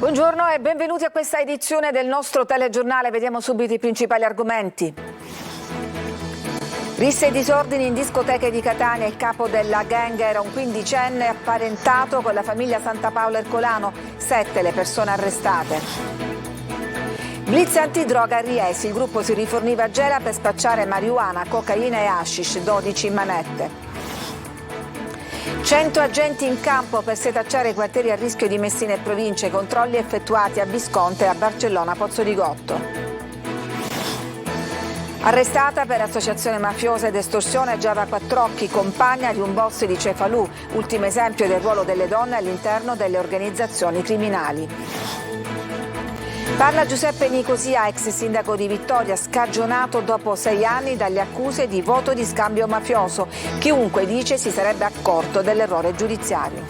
Buongiorno e benvenuti a questa edizione del nostro telegiornale. Vediamo subito i principali argomenti. Risse e disordini in discoteche di Catania. Il capo della gang era un quindicenne apparentato con la famiglia Santa Paola Ercolano. 7 le persone arrestate. Blitz antidroga a Riesi. Il gruppo si riforniva a Gela per spacciare marijuana, cocaina e hashish, 12 manette. 100 agenti in campo per setacciare i quartieri a rischio di Messina e province, controlli effettuati a Visconti e a Barcellona Pozzolgotto. Arrestata per associazione mafiosa ed estorsione Giada Quattrocchi, compagna di un boss di Cefalù, ultimo esempio del ruolo delle donne all'interno delle organizzazioni criminali. Parla Giuseppe Nicosia, ex sindaco di Vittoria, scagionato dopo 6 anni dalle accuse di voto di scambio mafioso. Chiunque dice si sarebbe accorto dell'errore giudiziario.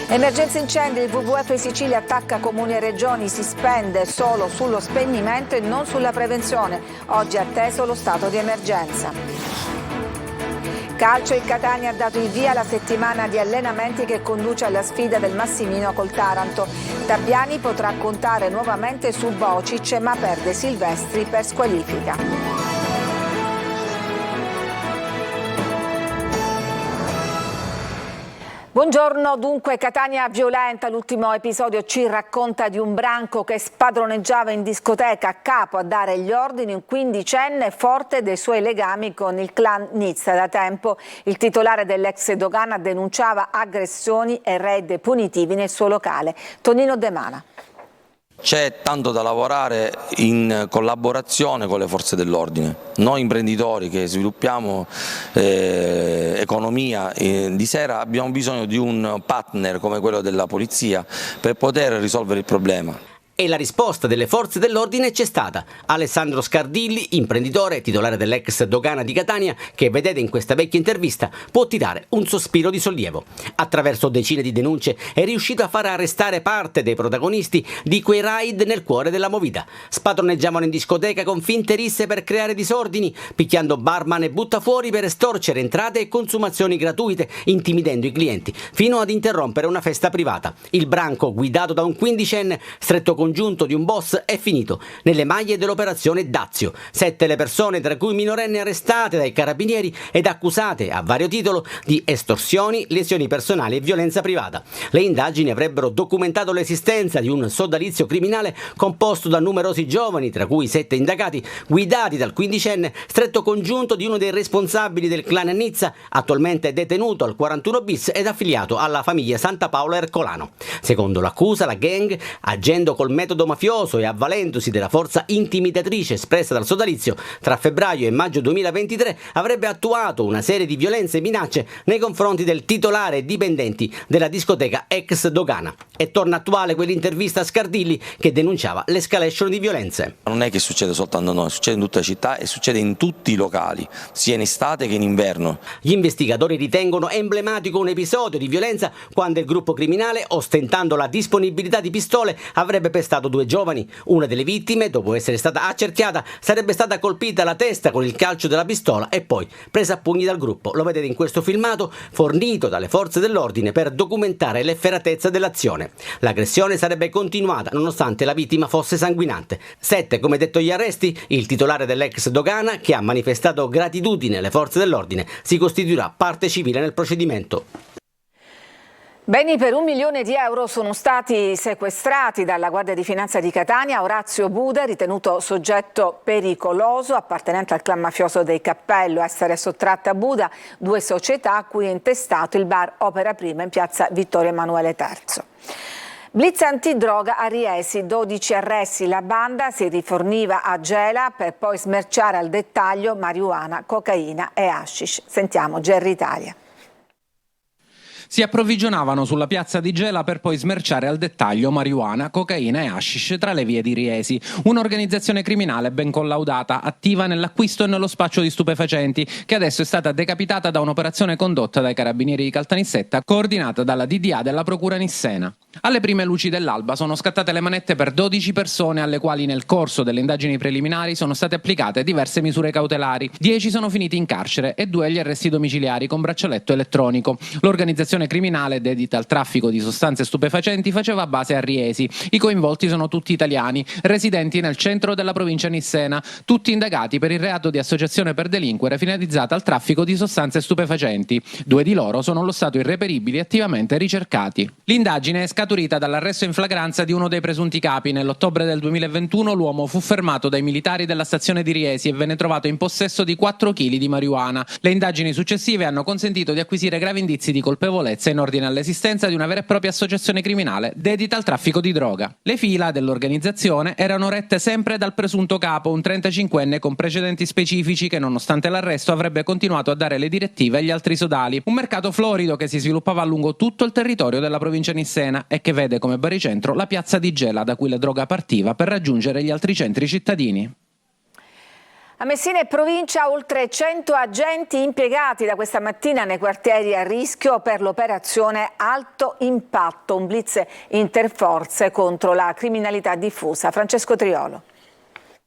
Emergenza incendi, il WWF Sicilia attacca comuni e regioni, si spende solo sullo spegnimento e non sulla prevenzione. Oggi è atteso lo stato di emergenza. Calcio, il Catania ha dato il via alla settimana di allenamenti che conduce alla sfida del Massimino col Taranto. Tabiani potrà contare nuovamente su Bocic ma perde Silvestri per squalifica. Buongiorno, dunque Catania violenta, l'ultimo episodio ci racconta di un branco che spadroneggiava in discoteca, a capo a dare gli ordini un quindicenne forte dei suoi legami con il clan Nizza. Da tempo il titolare dell'ex dogana denunciava aggressioni e raid punitivi nel suo locale. Tonino De Mana. C'è tanto da lavorare in collaborazione con le forze dell'ordine. Noi imprenditori che sviluppiamo economia di sera abbiamo bisogno di un partner come quello della polizia per poter risolvere il problema. E la risposta delle forze dell'ordine c'è stata. Alessandro Scardilli, imprenditore, titolare dell'ex dogana di Catania, che vedete in questa vecchia intervista, può tirare un sospiro di sollievo. Attraverso decine di denunce è riuscito a far arrestare parte dei protagonisti di quei raid nel cuore della movida. Spadroneggiavano in discoteca con finte risse per creare disordini, picchiando barman e buttafuori per estorcere entrate e consumazioni gratuite, intimidendo i clienti, fino ad interrompere una festa privata. Il branco, guidato da un quindicenne, stretto congiunto di un boss, è finito nelle maglie dell'operazione Dazio. 7 le persone, tra cui minorenni, arrestate dai carabinieri ed accusate a vario titolo di estorsioni, lesioni personali e violenza privata. Le indagini avrebbero documentato l'esistenza di un sodalizio criminale composto da numerosi giovani, tra cui 7 indagati, guidati dal quindicenne, stretto congiunto di uno dei responsabili del clan Nizza, attualmente detenuto al 41 bis ed affiliato alla famiglia Santa Paola Ercolano. Secondo l'accusa, la gang, agendo col metodo mafioso e avvalendosi della forza intimidatrice espressa dal sodalizio, tra febbraio e maggio 2023 avrebbe attuato una serie di violenze e minacce nei confronti del titolare e dipendenti della discoteca ex dogana. E torna attuale quell'intervista a Scardilli che denunciava l'escalation di violenze. Non è che succede soltanto a noi, succede in tutta la città e succede in tutti i locali, sia in estate che in inverno. Gli investigatori ritengono emblematico un episodio di violenza quando il gruppo criminale, ostentando la disponibilità di pistole, avrebbe pestato 2 giovani. Una delle vittime, dopo essere stata accerchiata, sarebbe stata colpita alla testa con il calcio della pistola e poi presa a pugni dal gruppo. Lo vedete in questo filmato fornito dalle forze dell'ordine per documentare l'efferatezza dell'azione. L'aggressione sarebbe continuata nonostante la vittima fosse sanguinante. 7, come detto, gli arresti. Il titolare dell'ex dogana, che ha manifestato gratitudine alle forze dell'ordine, si costituirà parte civile nel procedimento. Beni per 1 milione di euro sono stati sequestrati dalla Guardia di Finanza di Catania. Orazio Buda, ritenuto soggetto pericoloso, appartenente al clan mafioso dei Cappello, essere sottratta a Buda 2 società a cui è intestato il bar Opera Prima in piazza Vittorio Emanuele III. Blitz antidroga a Riesi, 12 arresti. La banda si riforniva a Gela per poi smerciare al dettaglio marijuana, cocaina e hashish. Sentiamo Gerry Italia. Si approvvigionavano sulla piazza di Gela per poi smerciare al dettaglio marijuana, cocaina e hashish tra le vie di Riesi. Un'organizzazione criminale ben collaudata, attiva nell'acquisto e nello spaccio di stupefacenti, che adesso è stata decapitata da un'operazione condotta dai carabinieri di Caltanissetta, coordinata dalla DDA della Procura Nissena. Alle prime luci dell'alba sono scattate le manette per 12 persone alle quali nel corso delle indagini preliminari sono state applicate diverse misure cautelari. 10 sono finiti in carcere e 2 agli arresti domiciliari con braccialetto elettronico. L'organizzazione l'organizzazione criminale dedita al traffico di sostanze stupefacenti faceva base a Riesi. I coinvolti sono tutti italiani, residenti nel centro della provincia nissena, tutti indagati per il reato di associazione per delinquere finalizzata al traffico di sostanze stupefacenti. 2 di loro sono allo stato irreperibili e attivamente ricercati. L'indagine è scaturita dall'arresto in flagranza di uno dei presunti capi. Nell'ottobre del 2021 l'uomo fu fermato dai militari della stazione di Riesi e venne trovato in possesso di 4 kg di marijuana. Le indagini successive hanno consentito di acquisire gravi indizi di colpevolezza in ordine all'esistenza di una vera e propria associazione criminale dedita al traffico di droga. Le fila dell'organizzazione erano rette sempre dal presunto capo, un 35enne con precedenti specifici che, nonostante l'arresto, avrebbe continuato a dare le direttive agli altri sodali. Un mercato florido che si sviluppava lungo tutto il territorio della provincia nissena e che vede come baricentro la piazza di Gela, da cui la droga partiva per raggiungere gli altri centri cittadini. A Messina e provincia oltre 100 agenti impiegati da questa mattina nei quartieri a rischio per l'operazione Alto Impatto, un blitz interforze contro la criminalità diffusa. Francesco Triolo.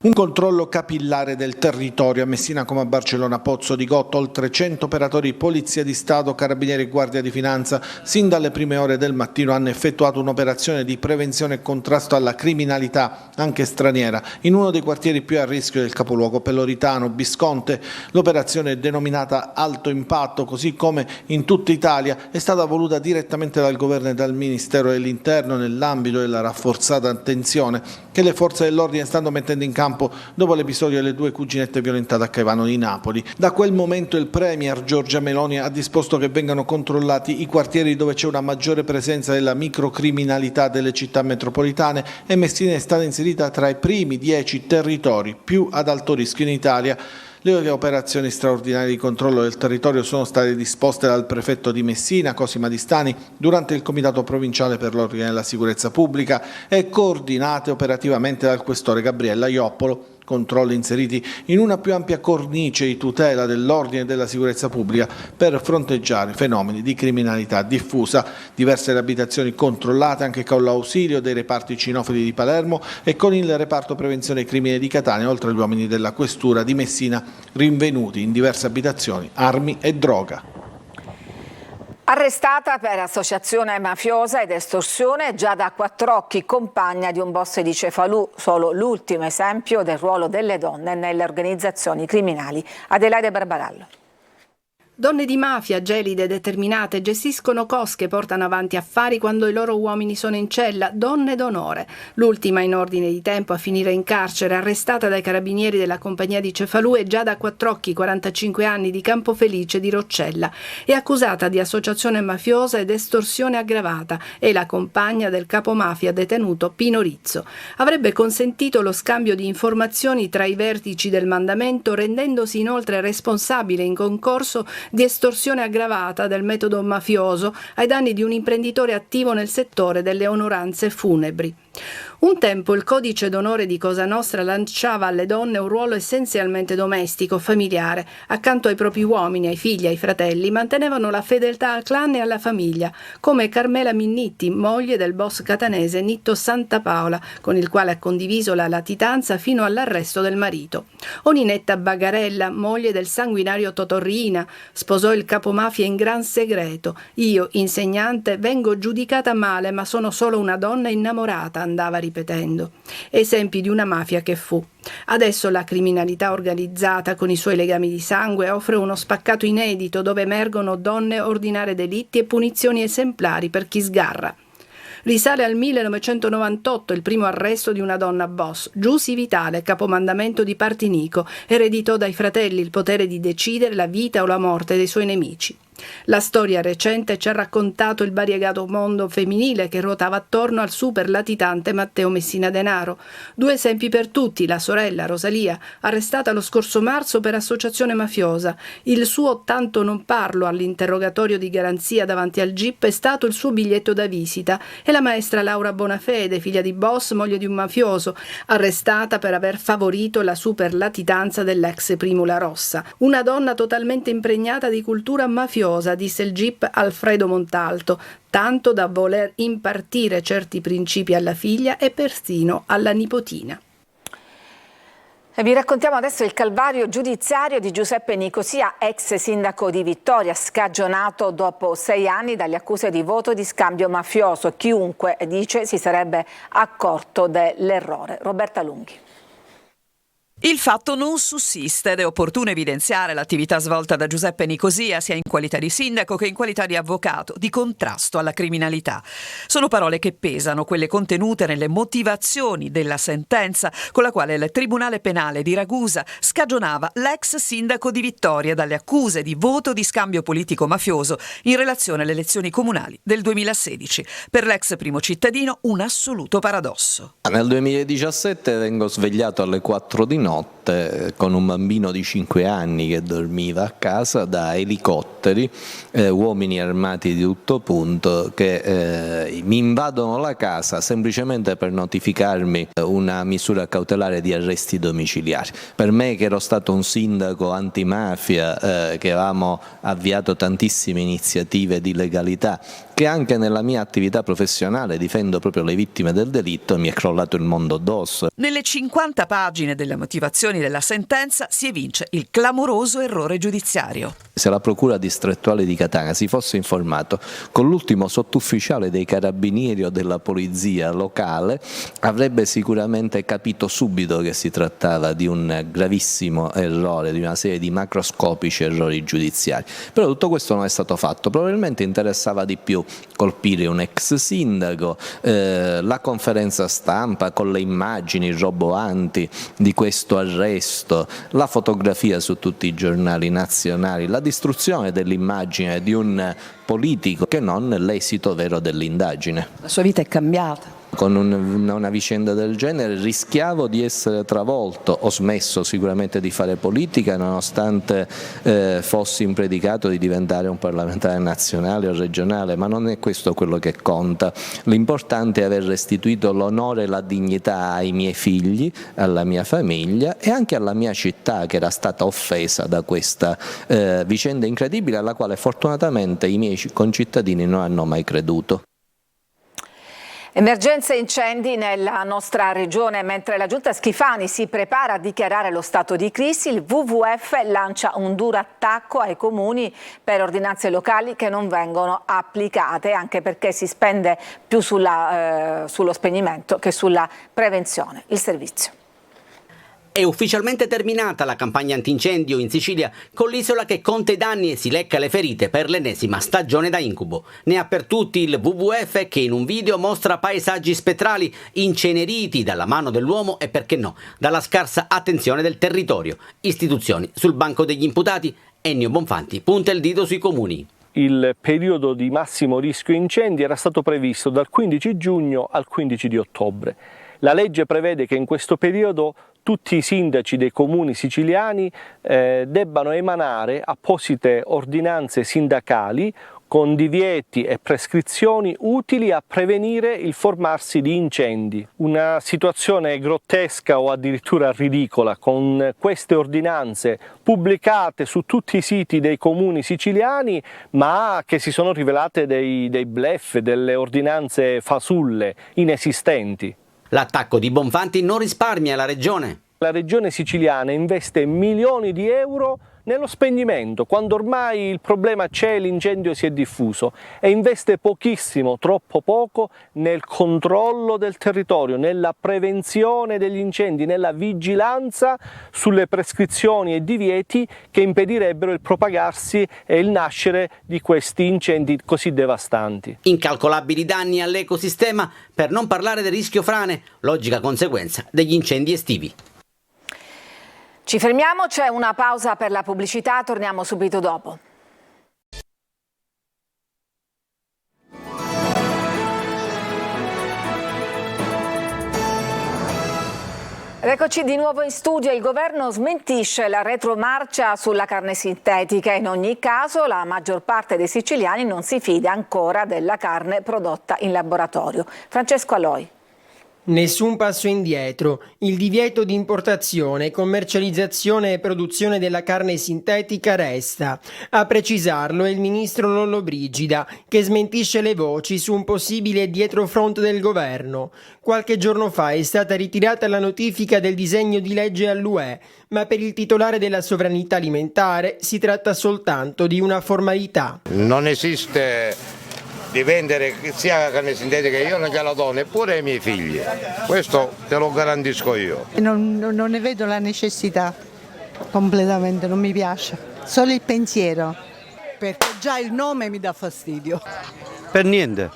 Un controllo capillare del territorio a Messina come a Barcellona, Pozzo di Gotto, oltre 100 operatori Polizia di Stato, Carabinieri e Guardia di Finanza sin dalle prime ore del mattino hanno effettuato un'operazione di prevenzione e contrasto alla criminalità anche straniera in uno dei quartieri più a rischio del capoluogo, Peloritano, Bisconte. L'operazione denominata Alto Impatto, così come in tutta Italia, è stata voluta direttamente dal Governo e dal Ministero dell'Interno nell'ambito della rafforzata attenzione che le forze dell'ordine stanno mettendo in campo dopo l'episodio delle 2 cuginette violentate a Caivano di Napoli. Da quel momento il Premier Giorgia Meloni ha disposto che vengano controllati i quartieri dove c'è una maggiore presenza della microcriminalità delle città metropolitane e Messina è stata inserita tra i primi 10 territori più ad alto rischio in Italia. Le operazioni straordinarie di controllo del territorio sono state disposte dal prefetto di Messina, Cosima Di Stani, durante il Comitato Provinciale per l'Ordine e la Sicurezza Pubblica e coordinate operativamente dal questore Gabriella Ioppolo. Controlli inseriti in una più ampia cornice di tutela dell'ordine e della sicurezza pubblica per fronteggiare fenomeni di criminalità diffusa. Diverse le abitazioni controllate anche con l'ausilio dei reparti cinofili di Palermo e con il reparto prevenzione crimine di Catania, oltre agli uomini della questura di Messina rinvenuti in diverse abitazioni armi e droga. Arrestata per associazione mafiosa ed estorsione, Giada Quattrocchi, compagna di un boss di Cefalù, solo l'ultimo esempio del ruolo delle donne nelle organizzazioni criminali. Adelaide Barbarallo. Donne di mafia, gelide, determinate, gestiscono cosche, portano avanti affari quando i loro uomini sono in cella, donne d'onore. L'ultima in ordine di tempo a finire in carcere, arrestata dai carabinieri della compagnia di Cefalù, è Giada Quattrocchi, 45 anni, di Campofelice di Roccella. È accusata di associazione mafiosa ed estorsione aggravata. È la compagna del capomafia detenuto Pino Rizzo. Avrebbe consentito lo scambio di informazioni tra i vertici del mandamento, rendendosi inoltre responsabile in concorso di estorsione aggravata del metodo mafioso ai danni di un imprenditore attivo nel settore delle onoranze funebri. Un tempo il codice d'onore di Cosa Nostra lanciava alle donne un ruolo essenzialmente domestico, familiare. Accanto ai propri uomini, ai figli, ai fratelli, mantenevano la fedeltà al clan e alla famiglia, come Carmela Minnitti, moglie del boss catanese Nitto Santapaola, con il quale ha condiviso la latitanza fino all'arresto del marito. O Ninetta Bagarella, moglie del sanguinario Totorrina, sposò il capomafia in gran segreto. Io, insegnante, vengo giudicata male, ma sono solo una donna innamorata, andava ripetendo. Esempi di una mafia che fu. Adesso la criminalità organizzata, con i suoi legami di sangue, offre uno spaccato inedito dove emergono donne ordinare delitti e punizioni esemplari per chi sgarra. Risale al 1998 il primo arresto di una donna boss, Giusy Vitale, capomandamento di Partinico, ereditò dai fratelli il potere di decidere la vita o la morte dei suoi nemici. La storia recente ci ha raccontato il variegato mondo femminile che ruotava attorno al super latitante Matteo Messina Denaro. 2 esempi per tutti: la sorella Rosalia, arrestata lo scorso marzo per associazione mafiosa. Il suo tanto non parlo all'interrogatorio di garanzia davanti al GIP è stato il suo biglietto da visita, e la maestra Laura Bonafede, figlia di boss, moglie di un mafioso, arrestata per aver favorito la super latitanza dell'ex Primula Rossa. Una donna totalmente impregnata di cultura mafiosa, disse il GIP Alfredo Montalto, tanto da voler impartire certi principi alla figlia e persino alla nipotina. E vi raccontiamo adesso il calvario giudiziario di Giuseppe Nicosia, ex sindaco di Vittoria, scagionato dopo 6 anni dalle accuse di voto di scambio mafioso. Chiunque, dice, si sarebbe accorto dell'errore. Roberta Lunghi. Il fatto non sussiste ed è opportuno evidenziare l'attività svolta da Giuseppe Nicosia sia in qualità di sindaco che in qualità di avvocato di contrasto alla criminalità. Sono parole che pesano, quelle contenute nelle motivazioni della sentenza con la quale il Tribunale Penale di Ragusa scagionava l'ex sindaco di Vittoria dalle accuse di voto di scambio politico mafioso in relazione alle elezioni comunali del 2016. Per l'ex primo cittadino un assoluto paradosso. Nel 2017 vengo svegliato alle 4 di notte con un bambino di 5 anni che dormiva a casa da elicotteri, uomini armati di tutto punto che mi invadono la casa semplicemente per notificarmi una misura cautelare di arresti domiciliari. Per me, che ero stato un sindaco antimafia, che avevamo avviato tantissime iniziative di legalità, che anche nella mia attività professionale difendo proprio le vittime del delitto, mi è crollato il mondo addosso. Nelle 50 pagine delle motivazioni della sentenza si evince il clamoroso errore giudiziario. Se la Procura distrettuale di Catania si fosse informato con l'ultimo sottufficiale dei carabinieri o della polizia locale, avrebbe sicuramente capito subito che si trattava di un gravissimo errore, di una serie di macroscopici errori giudiziari. Però tutto questo non è stato fatto. Probabilmente interessava di più colpire un ex sindaco, la conferenza stampa con le immagini roboanti di questo arresto, la fotografia su tutti i giornali nazionali, la distruzione dell'immagine di un politico, che non l'esito vero dell'indagine. La sua vita è cambiata. Con una vicenda del genere rischiavo di essere travolto. Ho smesso sicuramente di fare politica, nonostante fossi in predicato di diventare un parlamentare nazionale o regionale, ma non è questo quello che conta. L'importante è aver restituito l'onore e la dignità ai miei figli, alla mia famiglia e anche alla mia città, che era stata offesa da questa vicenda incredibile, alla quale fortunatamente i miei concittadini non hanno mai creduto. Emergenze e incendi nella nostra regione. Mentre la Giunta Schifani si prepara a dichiarare lo stato di crisi, il WWF lancia un duro attacco ai comuni per ordinanze locali che non vengono applicate, anche perché si spende più sullo spegnimento che sulla prevenzione. Il servizio. È ufficialmente terminata la campagna antincendio in Sicilia, con l'isola che conta i danni e si lecca le ferite per l'ennesima stagione da incubo. Ne ha per tutti il WWF, che in un video mostra paesaggi spettrali inceneriti dalla mano dell'uomo e, perché no, dalla scarsa attenzione del territorio. Istituzioni sul banco degli imputati. Ennio Bonfanti punta il dito sui comuni. Il periodo di massimo rischio incendi era stato previsto dal 15 giugno al 15 di ottobre. La legge prevede che in questo periodo tutti i sindaci dei comuni siciliani debbano emanare apposite ordinanze sindacali con divieti e prescrizioni utili a prevenire il formarsi di incendi. Una situazione grottesca o addirittura ridicola, con queste ordinanze pubblicate su tutti i siti dei comuni siciliani, ma che si sono rivelate dei bluff, delle ordinanze fasulle, inesistenti. L'attacco di Bonfanti non risparmia la regione. La regione siciliana investe milioni di euro nello spegnimento, quando ormai il problema c'è, l'incendio si è diffuso, e investe pochissimo, troppo poco, nel controllo del territorio, nella prevenzione degli incendi, nella vigilanza sulle prescrizioni e divieti che impedirebbero il propagarsi e il nascere di questi incendi così devastanti. Incalcolabili danni all'ecosistema, per non parlare del rischio frane, logica conseguenza degli incendi estivi. Ci fermiamo, c'è una pausa per la pubblicità, torniamo subito dopo. Eccoci di nuovo in studio. Il governo smentisce la retromarcia sulla carne sintetica. In ogni caso la maggior parte dei siciliani non si fida ancora della carne prodotta in laboratorio. Francesco Aloi. Nessun passo indietro. Il divieto di importazione, commercializzazione e produzione della carne sintetica resta. A precisarlo è il ministro Lollobrigida, che smentisce le voci su un possibile dietrofront del governo. Qualche giorno fa è stata ritirata la notifica del disegno di legge all'UE, ma per il titolare della sovranità alimentare si tratta soltanto di una formalità. Non esiste di vendere sia la carne sintetica, io non gliela do neppure ai miei figli, questo te lo garantisco io. Non ne vedo la necessità, completamente, non mi piace, solo il pensiero, perché già il nome mi dà fastidio. Per niente,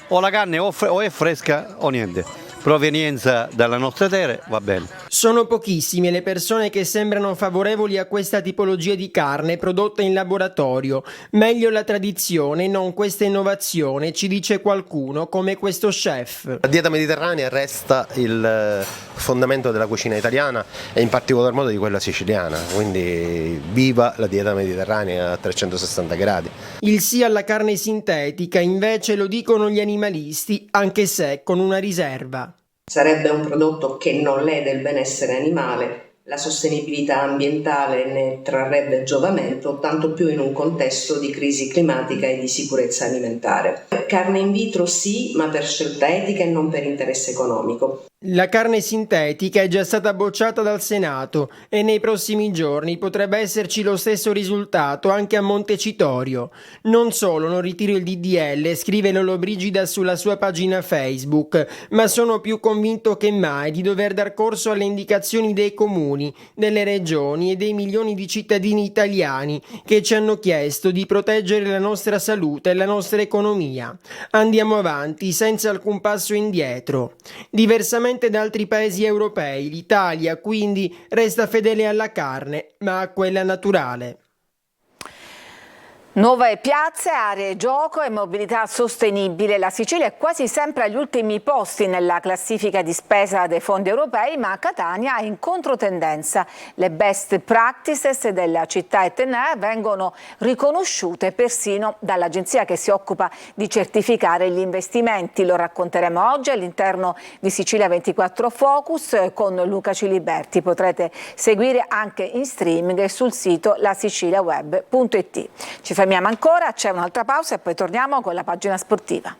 o la carne o è fresca o niente. Provenienza dalla nostra terra, va bene. Sono pochissime le persone che sembrano favorevoli a questa tipologia di carne prodotta in laboratorio. Meglio la tradizione, non questa innovazione, ci dice qualcuno, come questo chef. La dieta mediterranea resta il fondamento della cucina italiana e in particolar modo di quella siciliana, quindi viva la dieta mediterranea a 360 gradi. Il sì alla carne sintetica invece lo dicono gli animalisti, anche se con una riserva. Sarebbe un prodotto che non lede il benessere animale, la sostenibilità ambientale ne trarrebbe giovamento, tanto più in un contesto di crisi climatica e di sicurezza alimentare. Carne in vitro sì, ma per scelta etica e non per interesse economico. La carne sintetica è già stata bocciata dal Senato e nei prossimi giorni potrebbe esserci lo stesso risultato anche a Montecitorio. Non solo non ritiro il DDL, scrive Lollobrigida sulla sua pagina Facebook, ma sono più convinto che mai di dover dar corso alle indicazioni dei comuni, delle regioni e dei milioni di cittadini italiani che ci hanno chiesto di proteggere la nostra salute e la nostra economia. Andiamo avanti senza alcun passo indietro. Diversamente da altri paesi europei, l'Italia quindi resta fedele alla carne, ma a quella naturale. Nuove piazze, aree gioco e mobilità sostenibile. La Sicilia è quasi sempre agli ultimi posti nella classifica di spesa dei fondi europei, ma Catania è in controtendenza. Le best practices della città etnea vengono riconosciute persino dall'agenzia che si occupa di certificare gli investimenti. Lo racconteremo oggi all'interno di Sicilia 24 Focus con Luca Ciliberti. Potrete seguire anche in streaming sul sito lasiciliaweb.it. Ci fermiamo ancora, c'è un'altra pausa e poi torniamo con la pagina sportiva.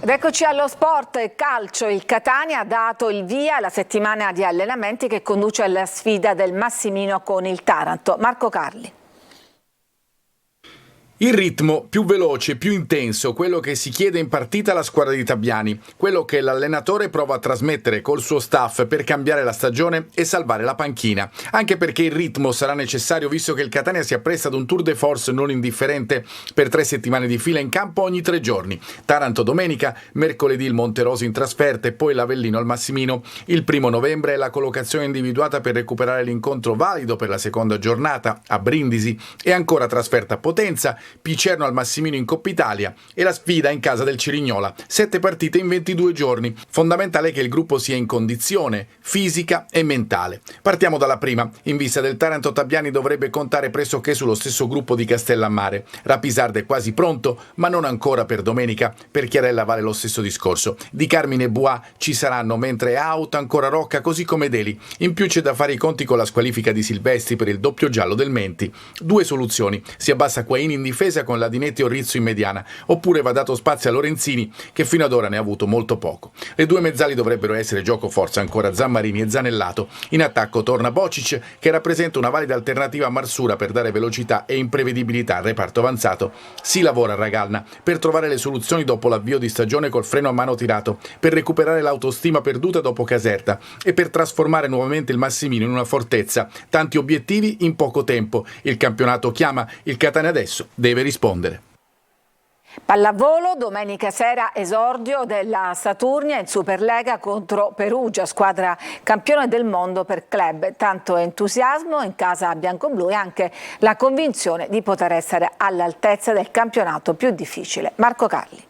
Ed eccoci allo sport calcio. Il Catania ha dato il via alla settimana di allenamenti che conduce alla sfida del Massimino con il Taranto. Marco Carli. Il ritmo più veloce, più intenso, quello che si chiede in partita alla squadra di Tabiani, quello che l'allenatore prova a trasmettere col suo staff per cambiare la stagione e salvare la panchina. Anche perché il ritmo sarà necessario visto che il Catania si appresta ad un tour de force non indifferente per 3 settimane di fila in campo ogni 3 giorni. Taranto domenica, mercoledì il Monterosi in trasferta e poi l'Avellino al Massimino. Il 1 novembre è la collocazione individuata per recuperare l'incontro valido per la seconda giornata a Brindisi e ancora trasferta a Potenza, Picerno al Massimino in Coppa Italia e la sfida in casa del Cirignola. 7 partite in 22 giorni. Fondamentale che il gruppo sia in condizione fisica e mentale. Partiamo dalla prima. In vista del Taranto, Tabiani dovrebbe contare pressoché sullo stesso gruppo di Castellammare. Rapisarda è quasi pronto, ma non ancora per domenica. Per Chiarella vale lo stesso discorso. Di Carmine e Bois ci saranno, mentre out ancora Rocca, così come Deli. In più c'è da fare i conti con la squalifica di Silvestri per il doppio giallo del Menti. 2 soluzioni. Si abbassa Quaini in difesa con Ladinetti o Rizzo in mediana, oppure va dato spazio a Lorenzini, che fino ad ora ne ha avuto molto poco. Le 2 mezzali dovrebbero essere gioco forza ancora Zammarini e Zanellato. In attacco torna Bocic, che rappresenta una valida alternativa a Marsura per dare velocità e imprevedibilità al reparto avanzato. Si lavora a Ragalna per trovare le soluzioni dopo l'avvio di stagione col freno a mano tirato, per recuperare l'autostima perduta dopo Caserta e per trasformare nuovamente il Massimino in una fortezza. Tanti obiettivi in poco tempo. Il campionato chiama, il Catania adesso deve rispondere. Pallavolo, domenica sera esordio della Saturnia in Superlega contro Perugia, squadra campione del mondo per club. Tanto entusiasmo in casa bianconblu e anche la convinzione di poter essere all'altezza del campionato più difficile. Marco Carli.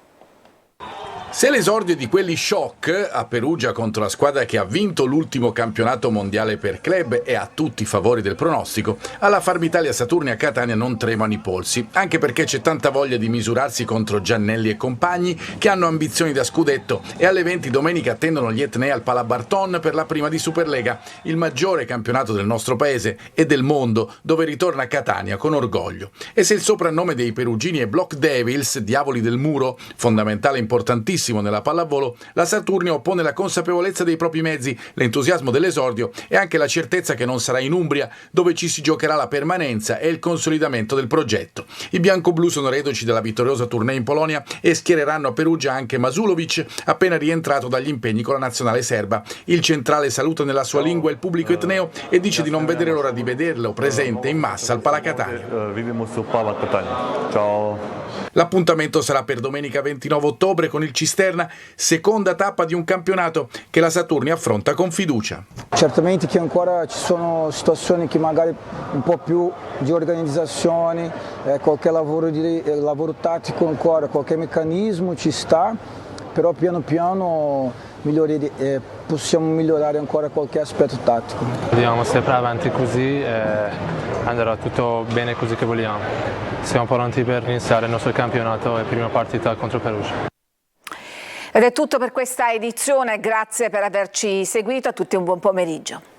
Se l'esordio è di quelli shock a Perugia contro la squadra che ha vinto l'ultimo campionato mondiale per club e a tutti i favori del pronostico, alla Farmitalia Saturni a Catania non tremano i polsi, anche perché c'è tanta voglia di misurarsi contro Giannelli e compagni che hanno ambizioni da scudetto e alle 20 domenica attendono gli etnei al Palabarton per la prima di Superlega, il maggiore campionato del nostro paese e del mondo, dove ritorna Catania con orgoglio. E se il soprannome dei perugini è Block Devils, diavoli del muro, fondamentale e importantissimo nella pallavolo, la Saturnio oppone la consapevolezza dei propri mezzi, l'entusiasmo dell'esordio e anche la certezza che non sarà in Umbria, dove ci si giocherà la permanenza e il consolidamento del progetto. I bianco-blu sono reduci dalla vittoriosa tournée in Polonia e schiereranno a Perugia anche Masulovic, appena rientrato dagli impegni con la nazionale serba. Il centrale saluta nella sua lingua il pubblico etneo e dice di non vedere l'ora di vederlo presente in massa al Palacatania. Ciao. L'appuntamento sarà per domenica 29 ottobre con il Cisterna, seconda tappa di un campionato che la Saturni affronta con fiducia. Certamente che ancora ci sono situazioni che magari un po' più di organizzazione, qualche lavoro tattico ancora, qualche meccanismo ci sta, però piano piano possiamo migliorare ancora qualche aspetto tattico. Andiamo sempre avanti così e andrà tutto bene così che vogliamo. Siamo pronti per iniziare il nostro campionato e prima partita contro Perugia. Ed è tutto per questa edizione, grazie per averci seguito, a tutti un buon pomeriggio.